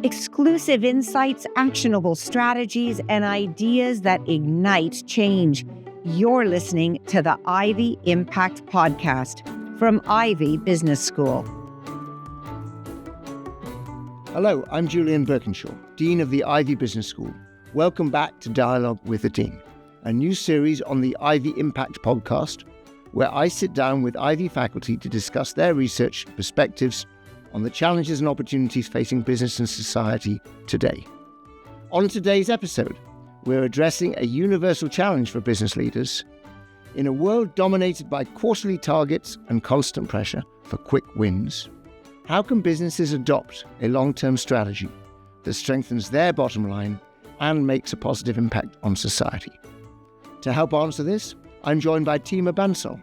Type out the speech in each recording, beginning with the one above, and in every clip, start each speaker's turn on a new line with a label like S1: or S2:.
S1: Exclusive insights, actionable strategies, and ideas that ignite change. You're listening to the Ivey Impact Podcast from Ivey Business School.
S2: Hello, I'm Julian Birkinshaw, Dean of the Ivey Business School. Welcome back to Dialogue with the Dean, a new series on the Ivey Impact Podcast, where I sit down with Ivey faculty to discuss their research perspectives on the challenges and opportunities facing business and society today. On today's episode, we're addressing a universal challenge for business leaders. In a world dominated by quarterly targets and constant pressure for quick wins, how can businesses adopt a long-term strategy that strengthens their bottom line and makes a positive impact on society? To help answer this, I'm joined by Tima Bansal,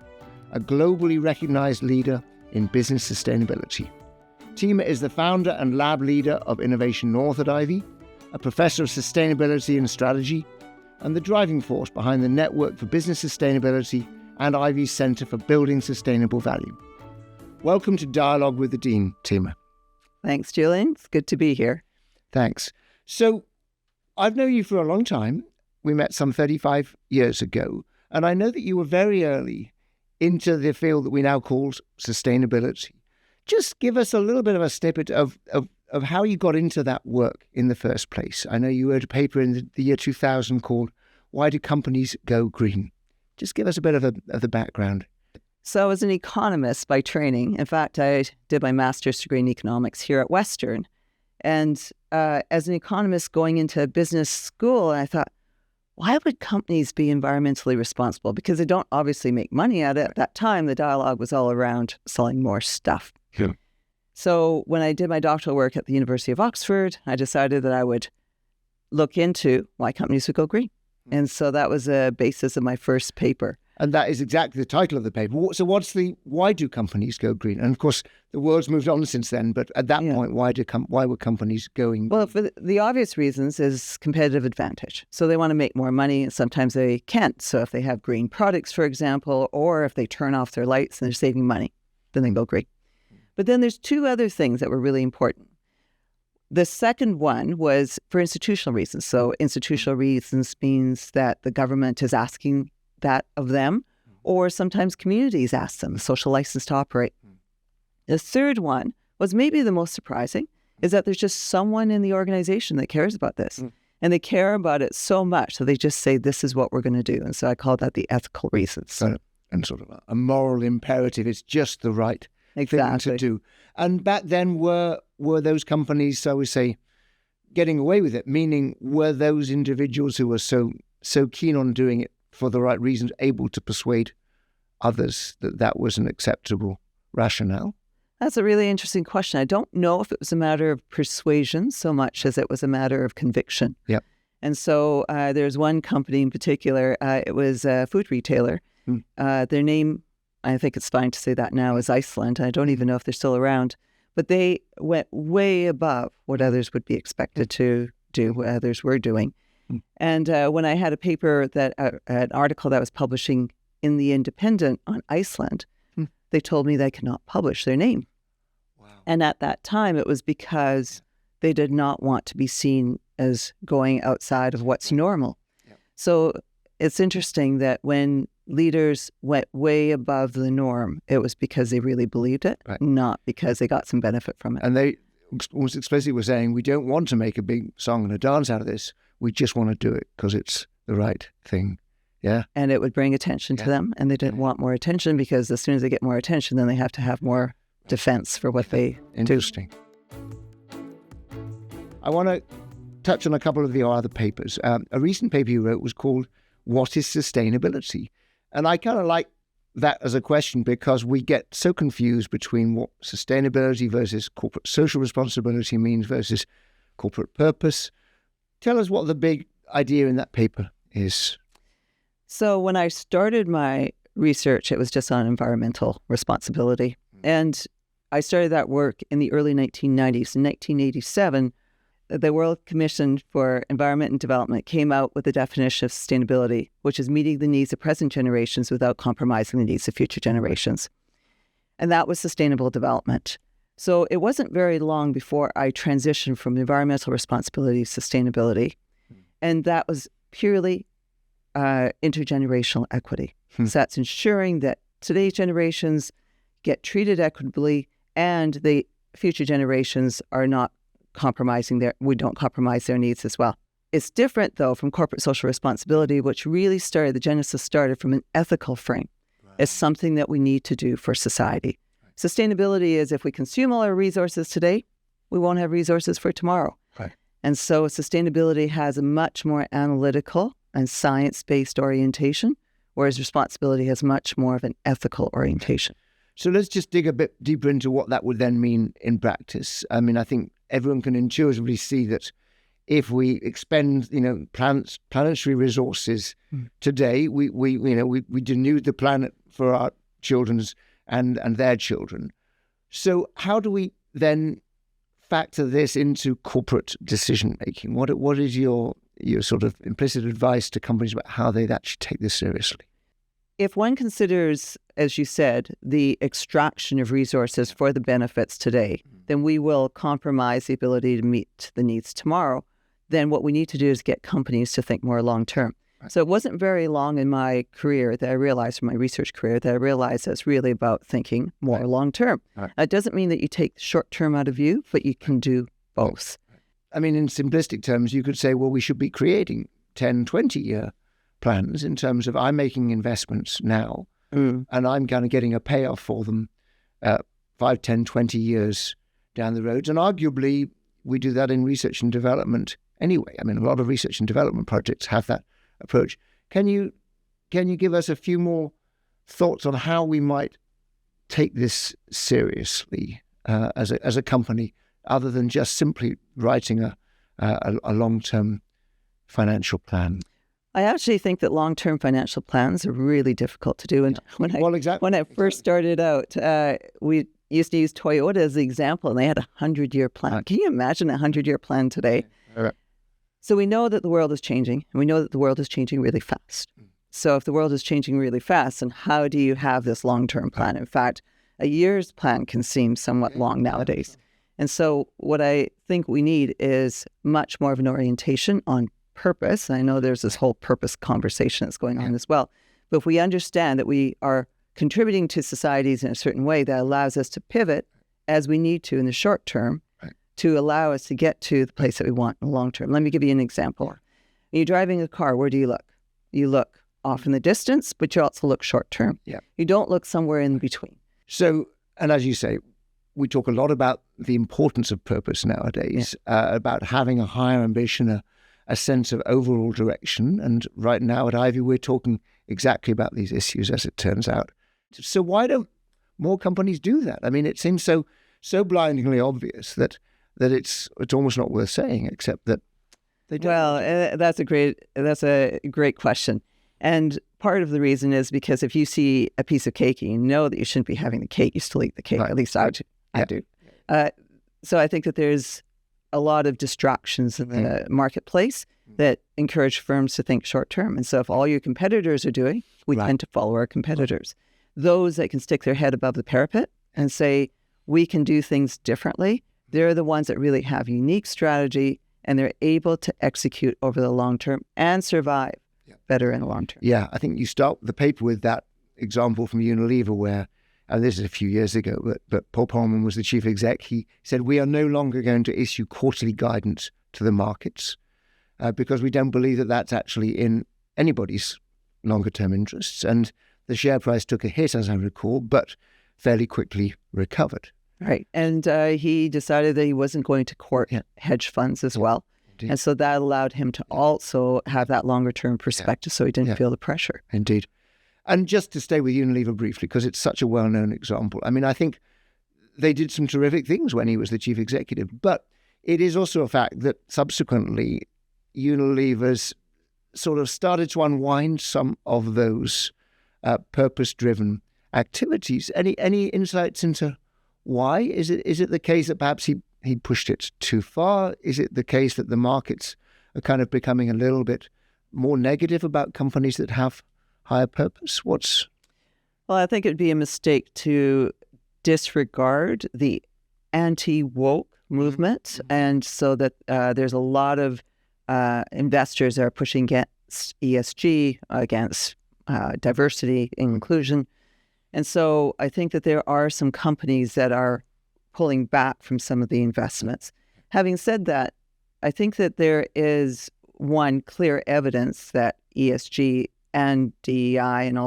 S2: a globally recognized leader in business sustainability. Tima is the founder and lab leader of Innovation North at Ivey, a professor of sustainability and strategy, and the driving force behind the Network for Business Sustainability and Ivey's Centre for Building Sustainable Value. Welcome to Dialogue with the Dean, Tima.
S3: Thanks, Julian. It's good to be here.
S2: Thanks. So, I've known you for a long time. We met some 35 years ago, and I know that you were very early into the field that we now call sustainability. Just give us a little bit of a snippet of how you got into that work in the first place. I know you wrote a paper in the year 2000 called "Why Do Companies Go Green?" Just give us a bit of the background.
S3: So I was an economist by training. In fact, I did my master's degree in economics here at Western. And as an economist going into business school, I thought, why would companies be environmentally responsible? Because they don't obviously make money at it. At that time, the dialogue was all around selling more stuff.
S2: Yeah.
S3: So when I did my doctoral work at the University of Oxford, I decided that I would look into why companies would go green. And so that was the basis of my first paper.
S2: And that is exactly the title of the paper. So why do companies go green? And of course, the world's moved on since then, but at that point, why were companies going green?
S3: Well, for the obvious reasons is competitive advantage. So they want to make more money, and sometimes they can't. So if they have green products, for example, or if they turn off their lights and they're saving money, then they go green. But then there's two other things that were really important. The second one was for institutional reasons. So institutional reasons means that the government is asking that of them, or sometimes communities ask them, social license to operate. The third one was maybe the most surprising, is that there's just someone in the organization that cares about this. And they care about it so much that they just say, this is what we're going to do. And so I call that the ethical reasons.
S2: And sort of a moral imperative. It's just the right thing to do. And back then, were those companies, so we say, getting away with it? Meaning, were those individuals who were so keen on doing it for the right reasons able to persuade others that was an acceptable rationale?
S3: That's a really interesting question. I don't know if it was a matter of persuasion so much as it was a matter of conviction.
S2: Yep.
S3: And so there's one company in particular. It was a food retailer. Their name, I think it's fine to say that now, is Iceland. I don't even know if they're still around. But they went way above what others would be expected to do, what others were doing. And when I had a paper, an article that was publishing in The Independent on Iceland, they told me they could not publish their name.
S2: Wow.
S3: And at that time, it was because they did not want to be seen as going outside of what's normal. Yeah. So it's interesting that when leaders went way above the norm, it was because they really believed it, not because they got some benefit from it.
S2: And they almost explicitly were saying, we don't want to make a big song and a dance out of this. We just want to do it because it's the right thing. Yeah.
S3: And it would bring attention to them. And they didn't want more attention because as soon as they get more attention, then they have to have more defense for what they
S2: Interesting. I want to touch on a couple of the other papers. A recent paper you wrote was called "What is Sustainability?" And I kind of like that as a question because we get so confused between what sustainability versus corporate social responsibility means versus corporate purpose. Tell us what the big idea in that paper is.
S3: So when I started my research, it was just on environmental responsibility. And I started that work in the early 1990s. In 1987, the World Commission for Environment and Development came out with a definition of sustainability, which is meeting the needs of present generations without compromising the needs of future generations. And that was sustainable development. So it wasn't very long before I transitioned from environmental responsibility to sustainability. And that was purely intergenerational equity. So that's ensuring that today's generations get treated equitably and the future generations are not we don't compromise their needs as well. It's different, though, from corporate social responsibility, which really the genesis started from an ethical frame. Right. It's something that we need to do for society. Right. Sustainability is if we consume all our resources today, we won't have resources for tomorrow.
S2: Right.
S3: And so sustainability has a much more analytical and science-based orientation, whereas responsibility has much more of an ethical orientation.
S2: So let's just dig a bit deeper into what that would then mean in practice. I mean, I think everyone can intuitively see that if we expend, planetary resources today, we denude the planet for our children's and their children. So how do we then factor this into corporate decision making? What is your sort of implicit advice to companies about how they'd actually take this seriously?
S3: If one considers, as you said, the extraction of resources for the benefits today, then we will compromise the ability to meet the needs tomorrow. Then what we need to do is get companies to think more long-term. Right. So it wasn't very long in my career that I realized, from my research career, that I realized that it's really about thinking more long-term. Right. It doesn't mean that you take the short-term out of view, but you can do both.
S2: Right. I mean, in simplistic terms, you could say, well, we should be creating 10, 20-year plans in terms of I'm making investments now and I'm kind of getting a payoff for them 5, 10, 20 years down the road. And arguably, we do that in research and development anyway. I mean, a lot of research and development projects have that approach. Can you give us a few more thoughts on how we might take this seriously as a company, other than just simply writing a long-term financial plan?
S3: I actually think that long-term financial plans are really difficult to do. And when I first started out, we used to use Toyota as the example, and they had a 100-year plan. Can you imagine a 100-year plan today?
S2: Right.
S3: So we know that the world is changing, and we know that the world is changing really fast. So if the world is changing really fast, then how do you have this long-term plan? In fact, a year's plan can seem somewhat long nowadays. And so what I think we need is much more of an orientation on purpose. I know there's this whole purpose conversation that's going on as well. But if we understand that we are contributing to societies in a certain way, that allows us to pivot as we need to in the short term to allow us to get to the place that we want in the long term. Let me give you an example. When you're driving a car, where do you look? You look off in the distance, but you also look short term. Yeah. You don't look somewhere in between.
S2: So, and as you say, we talk a lot about the importance of purpose nowadays, about having a higher ambition, a sense of overall direction. And right now at Ivey, we're talking exactly about these issues, as it turns out. So why don't more companies do that? I mean, it seems so blindingly obvious that it's almost not worth saying, except that they don't.
S3: Well, that's a great question. And part of the reason is because if you see a piece of cake and you know that you shouldn't be having the cake, you still eat the cake. Right. At least I do. So I think that there's a lot of distractions in the marketplace that encourage firms to think short term. And so if all your competitors are doing, we tend to follow our competitors. Those that can stick their head above the parapet and say, we can do things differently, they're the ones that really have unique strategy and they're able to execute over the long term and survive better in the long term.
S2: Yeah, I think you start the paper with that example from Unilever where, and this is a few years ago, but Paul Polman was the chief exec. He said, we are no longer going to issue quarterly guidance to the markets because we don't believe that that's actually in anybody's longer term interests. And the share price took a hit, as I recall, but fairly quickly recovered.
S3: Right. And he decided that he wasn't going to court hedge funds as well. Indeed. And so that allowed him to also have that longer term perspective so he didn't feel the pressure.
S2: Indeed. And just to stay with Unilever briefly, because it's such a well-known example. I mean, I think they did some terrific things when he was the chief executive, but it is also a fact that subsequently Unilever's sort of started to unwind some of those purpose-driven activities. Any insights into why? Is it the case that perhaps he pushed it too far? Is it the case that the markets are kind of becoming a little bit more negative about companies that have higher purpose? Well,
S3: I think it'd be a mistake to disregard the anti-woke movement. And so that there's a lot of investors that are pushing against ESG, against diversity and inclusion. And so I think that there are some companies that are pulling back from some of the investments. Having said that, I think that there is one clear evidence that ESG and DEI and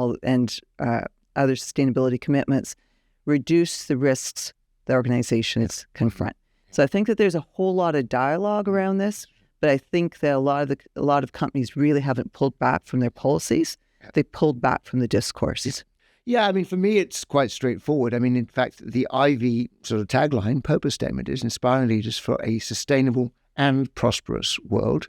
S3: other sustainability commitments reduce the risks the organizations confront. So I think that there's a whole lot of dialogue around this, but I think that a lot of companies really haven't pulled back from their policies. They pulled back from the discourse.
S2: Yeah, I mean, for me, it's quite straightforward. I mean, in fact, the Ivey sort of tagline, purpose statement, is inspiring leaders for a sustainable and prosperous world.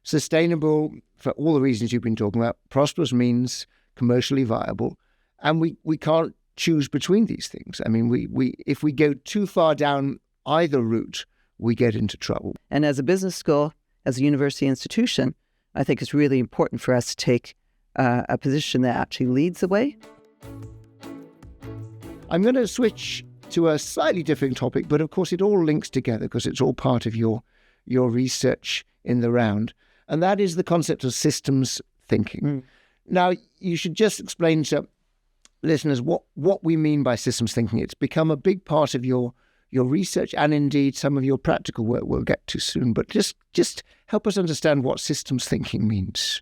S2: Sustainable for all the reasons you've been talking about. Prosperous means commercially viable. And we can't choose between these things. I mean, we if we go too far down either route, we get into trouble.
S3: And as a business school, as a university institution, I think it's really important for us to take a position that actually leads the way.
S2: I'm going to switch to a slightly different topic, but of course it all links together because it's all part of your research in the round. And that is the concept of systems thinking. Now, you should just explain to listeners what we mean by systems thinking. It's become a big part of your research and indeed some of your practical work we'll get to soon. But just help us understand what systems thinking means.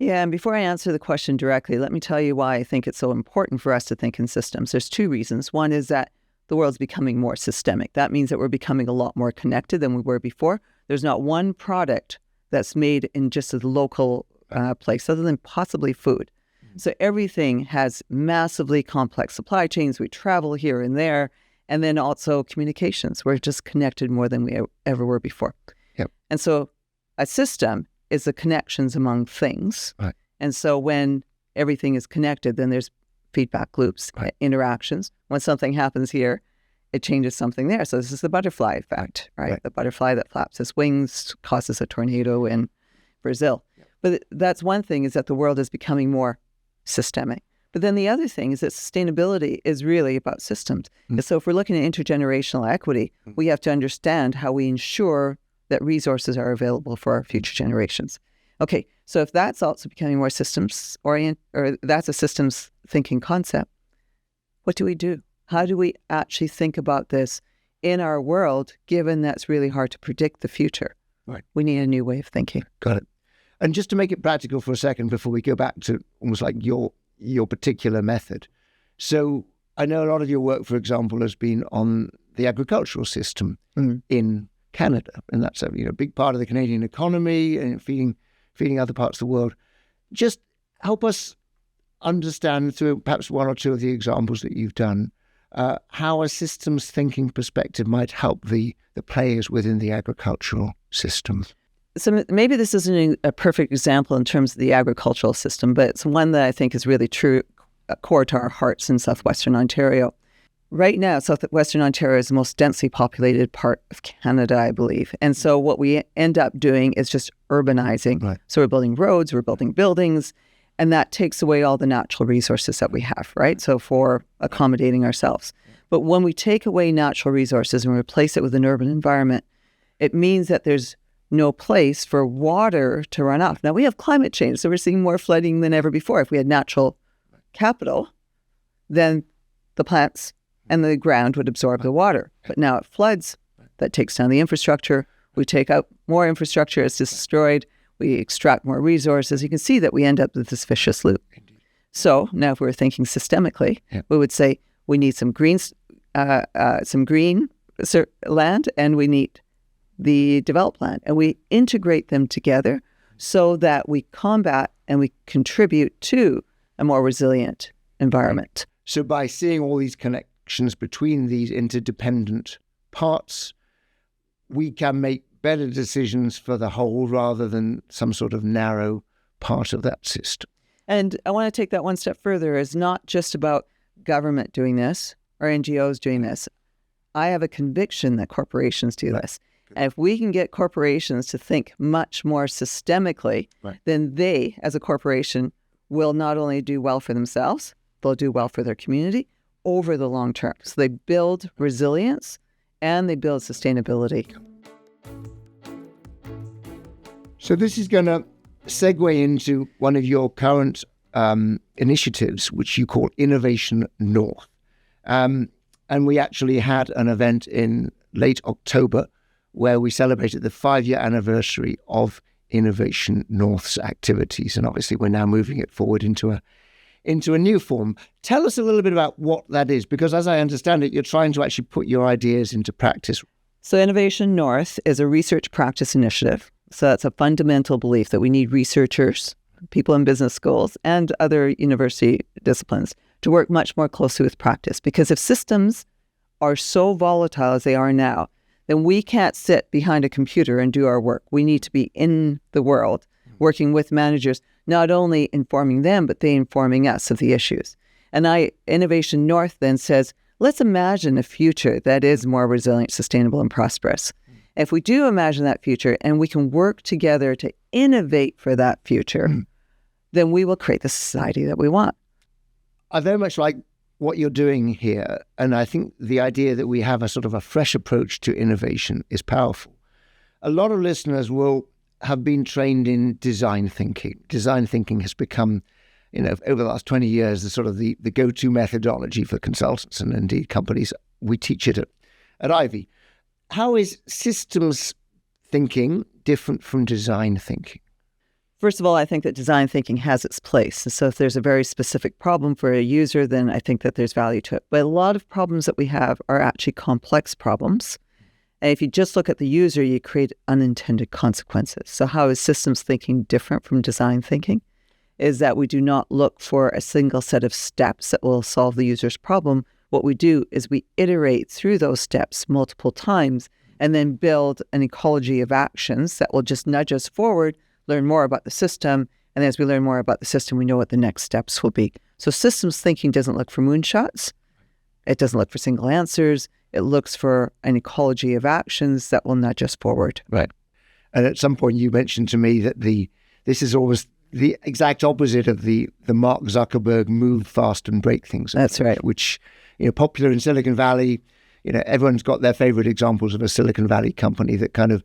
S3: Yeah, and before I answer the question directly, let me tell you why I think it's so important for us to think in systems. There's two reasons. One is that the world's becoming more systemic. That means that we're becoming a lot more connected than we were before. There's not one product that's made in just a local place other than possibly food. So everything has massively complex supply chains. We travel here and there. And then also communications. We're just connected more than we ever were before.
S2: Yep.
S3: And so a system is the connections among things.
S2: Right.
S3: And so when everything is connected, then there's feedback loops,
S2: right.
S3: Interactions. When something happens here, it changes something there. So this is the butterfly effect, right? The butterfly that flaps its wings causes a tornado in Brazil. Yep. But that's one thing, is that the world is becoming more systemic. But then the other thing is that sustainability is really about systems. And so if we're looking at intergenerational equity, we have to understand how we ensure that resources are available for our future generations. Okay, so if that's also becoming more systems-oriented, or that's a systems thinking concept, what do we do? How do we actually think about this in our world, given that's really hard to predict the future?
S2: Right.
S3: We need a new way of thinking.
S2: Got it. And just to make it practical for a second before we go back to almost like your particular method. So I know a lot of your work, for example, has been on the agricultural system in Canada, and that's a big part of the Canadian economy and feeding other parts of the world. Just help us understand through perhaps one or two of the examples that you've done how a systems thinking perspective might help the players within the agricultural system.
S3: So maybe this isn't a perfect example in terms of the agricultural system, but it's one that I think is really true, core to our hearts in southwestern Ontario. Right now, southwestern Ontario is the most densely populated part of Canada, I believe. And so what we end up doing is just urbanizing.
S2: Right.
S3: So we're building roads, we're building buildings, and that takes away all the natural resources that we have, right? So for accommodating ourselves. But when we take away natural resources and replace it with an urban environment, it means that there's no place for water to run off. Now, we have climate change, so we're seeing more flooding than ever before. If we had natural capital, then the plants and the ground would absorb the water. But now it floods. That takes down the infrastructure. We take out more infrastructure. It's destroyed. We extract more resources. You can see that we end up with this vicious loop.
S2: Indeed.
S3: So now if we were thinking systemically, we would say we need some green land, and we need the developed land, and we integrate them together so that we combat and we contribute to a more resilient environment.
S2: So by seeing all these connections between these interdependent parts, we can make better decisions for the whole rather than some sort of narrow part of that system.
S3: And I want to take that one step further. It's not just about government doing this or NGOs doing this. I have a conviction that corporations do this. And if we can get corporations to think much more systemically, then they, as a corporation, will not only do well for themselves, they'll do well for their community over the long term. So they build resilience and they build sustainability.
S2: So this is going to segue into one of your current initiatives, which you call Innovation North. And we actually had an event in late October where we celebrated the 5-year anniversary of Innovation North's activities. And obviously we're now moving it forward into a new form. Tell us a little bit about what that is, because as I understand it, you're trying to actually put your ideas into practice.
S3: So Innovation North is a research practice initiative. So that's a fundamental belief that we need researchers, people in business schools, and other university disciplines to work much more closely with practice. Because if systems are so volatile as they are now, then we can't sit behind a computer and do our work. We need to be in the world, working with managers, not only informing them, but they informing us of the issues. And Innovation North then says, let's imagine a future that is more resilient, sustainable, and prosperous. If we do imagine that future and we can work together to innovate for that future, then we will create the society that we want.
S2: I very much like what you're doing here. And I think the idea that we have a sort of a fresh approach to innovation is powerful. A lot of listeners will have been trained in design thinking. Design thinking has become, over the last 20 years, the sort of the go-to methodology for consultants and indeed companies. We teach it at Ivey. How is systems thinking different from design thinking?
S3: First of all, I think that design thinking has its place. So if there's a very specific problem for a user, then I think that there's value to it. But a lot of problems that we have are actually complex problems. And if you just look at the user, you create unintended consequences. So how is systems thinking different from design thinking? Is that we do not look for a single set of steps that will solve the user's problem. What we do is we iterate through those steps multiple times and then build an ecology of actions that will just nudge us forward, learn more about the system, and as we learn more about the system, we know what the next steps will be. So systems thinking doesn't look for moonshots. It doesn't look for single answers. It looks for an ecology of actions that will nudge us forward.
S2: Right. And at some point you mentioned to me that this is always the exact opposite of the Mark Zuckerberg move fast and break things.
S3: That's right.
S2: Which, popular in Silicon Valley. Everyone's got their favorite examples of a Silicon Valley company that kind of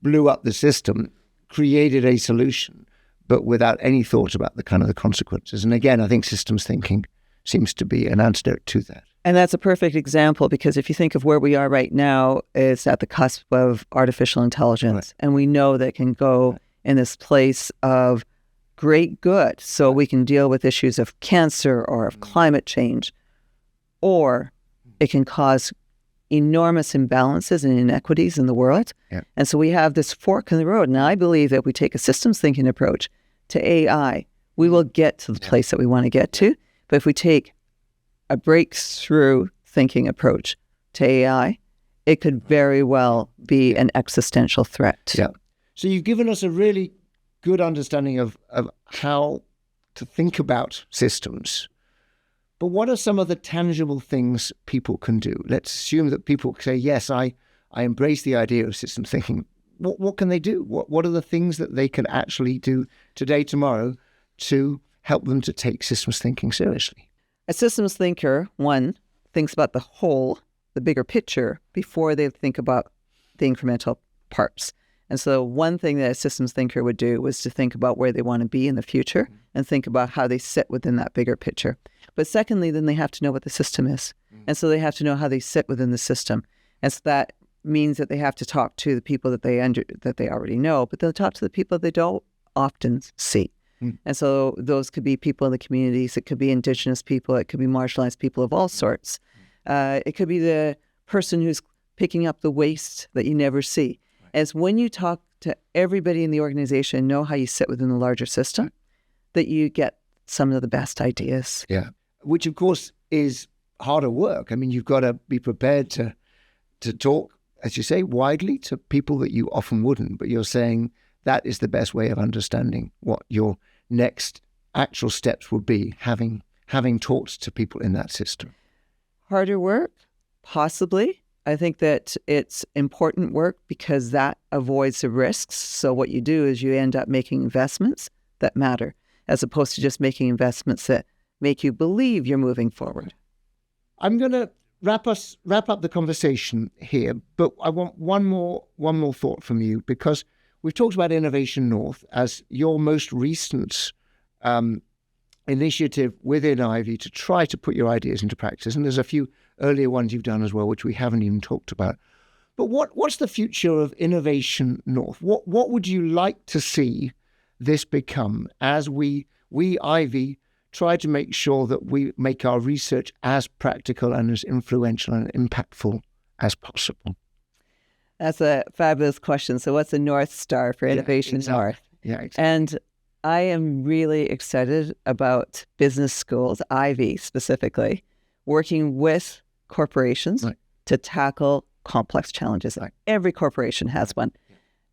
S2: blew up the system, created a solution, but without any thought about the kind of the consequences. And again, I think systems thinking seems to be an antidote to that.
S3: And that's a perfect example, because if you think of where we are right now, it's at the cusp of artificial intelligence. Right. And we know that it can go in this place of great good. So we can deal with issues of cancer or of climate change, or it can cause enormous imbalances and inequities in the world. Yeah. And so we have this fork in the road. And I believe that if we take a systems thinking approach to AI, we will get to the place that we want to get to. But if we take a breakthrough thinking approach to AI, it could very well be an existential threat.
S2: Yeah. So you've given us a really good understanding of how to think about systems. But what are some of the tangible things people can do? Let's assume that people say, yes, I embrace the idea of systems thinking. What can they do? What are the things that they can actually do today, tomorrow, to help them to take systems thinking seriously?
S3: A systems thinker, one, thinks about the whole, the bigger picture, before they think about the incremental parts. And so one thing that a systems thinker would do was to think about where they want to be in the future and think about how they sit within that bigger picture. But secondly, then they have to know what the system is. And so they have to know how they sit within the system. And so that means that they have to talk to the people that they already know, but they'll talk to the people they don't often see. And so those could be people in the communities. It could be Indigenous people. It could be marginalized people of all sorts. It could be the person who's picking up the waste that you never see. As when you talk to everybody in the organization, know how you sit within the larger system, that you get some of the best ideas.
S2: Yeah. Which, of course, is harder work. I mean, you've got to be prepared to talk, as you say, widely to people that you often wouldn't. But you're saying that is the best way of understanding what your next actual steps would be, having talked to people in that system.
S3: Harder work? Possibly. I think that it's important work because that avoids the risks. So what you do is you end up making investments that matter, as opposed to just making investments that make you believe you're moving forward.
S2: I'm going to wrap up the conversation here, but I want one more thought from you, because we've talked about Innovation North as your most recent initiative within Ivey to try to put your ideas into practice. And there's a few earlier ones you've done as well, which we haven't even talked about. But what's the future of Innovation North? What would you like to see this become as we Ivey try to make sure that we make our research as practical and as influential and impactful as possible?
S3: That's a fabulous question. So what's the North Star for Innovation North?
S2: Yeah, exactly.
S3: And I am really excited about business schools, Ivey specifically, working with corporations to tackle complex challenges. Right. Every corporation has one.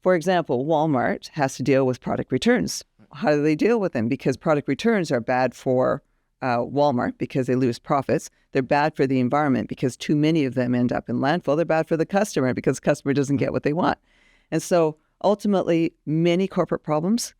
S3: For example, Walmart has to deal with product returns. How do they deal with them? Because product returns are bad for Walmart because they lose profits. They're bad for the environment because too many of them end up in landfill. They're bad for the customer because the customer doesn't get what they want. And so ultimately, many corporate problems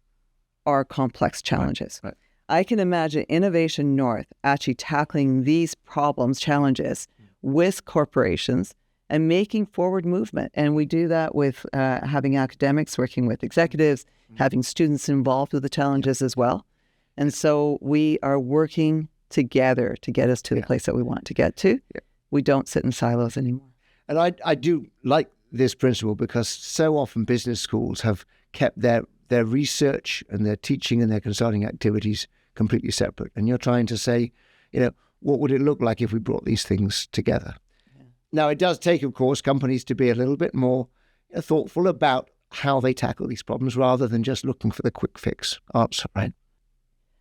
S3: are complex challenges. Right. I can imagine Innovation North actually tackling these problems, challenges with corporations and making forward movement. And we do that with having academics working with executives, having students involved with the challenges as well. And so we are working together to get us to the place that we want to get to. Yeah. We don't sit in silos anymore.
S2: And I do like this principle, because so often business schools have kept their research and their teaching and their consulting activities completely separate. And you're trying to say, what would it look like if we brought these things together? Yeah. Now, it does take, of course, companies to be a little bit more thoughtful about how they tackle these problems rather than just looking for the quick fix answer, right?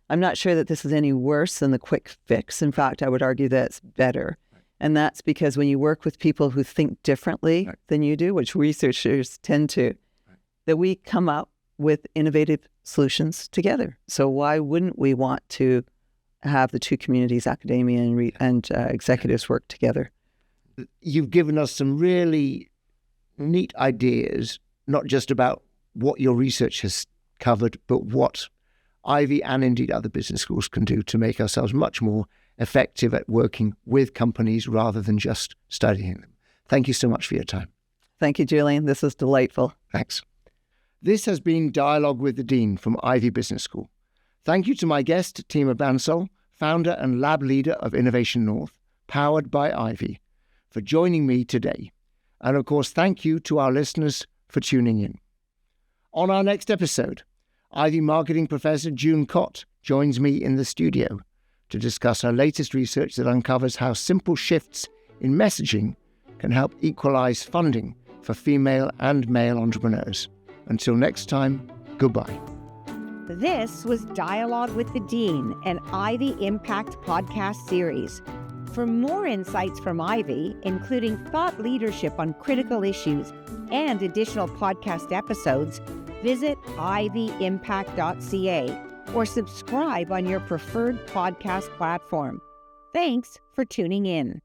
S3: I'm not sure that this is any worse than the quick fix. In fact, I would argue that it's better. Right. And that's because when you work with people who think differently than you do, which researchers tend to, that we come up with innovative solutions together. So why wouldn't we want to have the two communities, academia and executives, work together?
S2: You've given us some really neat ideas, not just about what your research has covered, but what Ivey and indeed other business schools can do to make ourselves much more effective at working with companies rather than just studying them. Thank you so much for your time.
S3: Thank you, Julian. This was delightful.
S2: Thanks. This has been Dialogue with the Dean from Ivey Business School. Thank you to my guest, Tima Bansal, founder and lab leader of Innovation North, powered by Ivey, for joining me today. And of course, thank you to our listeners for tuning in. On our next episode, Ivey marketing professor June Cott joins me in the studio to discuss her latest research that uncovers how simple shifts in messaging can help equalize funding for female and male entrepreneurs. Until next time, goodbye.
S1: This was Dialogue with the Dean, an Ivey Impact Podcast series. For more insights from Ivey, including thought leadership on critical issues and additional podcast episodes, visit ivyimpact.ca or subscribe on your preferred podcast platform. Thanks for tuning in.